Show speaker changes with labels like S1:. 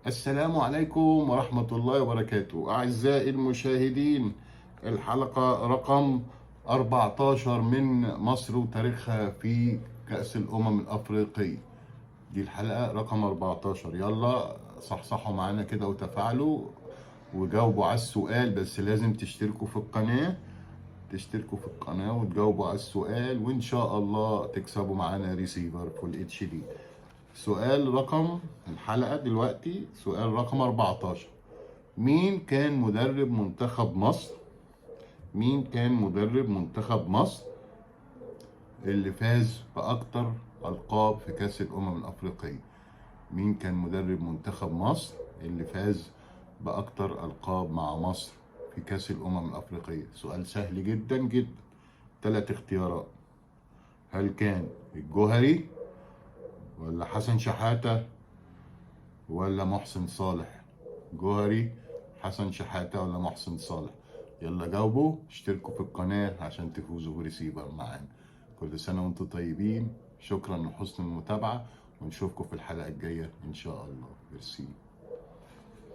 S1: السلام عليكم ورحمة الله وبركاته أعزائي المشاهدين. الحلقة رقم 14 من مصر وتاريخها في كأس الأمم الأفريقية. دي الحلقة رقم 14. يلا صحصحوا معانا كده وتفاعلوا وجاوبوا على السؤال، بس لازم تشتركوا في القناة وتجاوبوا على السؤال، وإن شاء الله تكسبوا معانا ريسيفر فول اتش دي. سؤال رقم الحلقة دلوقتي سؤال رقم 14. مين كان مدرب منتخب مصر؟ مين كان مدرب منتخب مصر اللي فاز بأكتر ألقاب في كأس الأمم الأفريقية؟ مين كان مدرب منتخب مصر اللي فاز بأكتر ألقاب مع مصر في كأس الأمم الأفريقية؟ سؤال سهل جدا جدا. 3 اختيارات: هل كان الجوهري ولا حسن شحاتة ولا محسن صالح؟ جوهري، حسن شحاتة، ولا محسن صالح؟ يلا جاوبوا، اشتركوا في القناة عشان تفوزوا بريسيفر معانا. كل سنة وانتم طيبين، شكرا لحسن المتابعة، ونشوفكم في الحلقة الجاية ان شاء الله. ميرسي.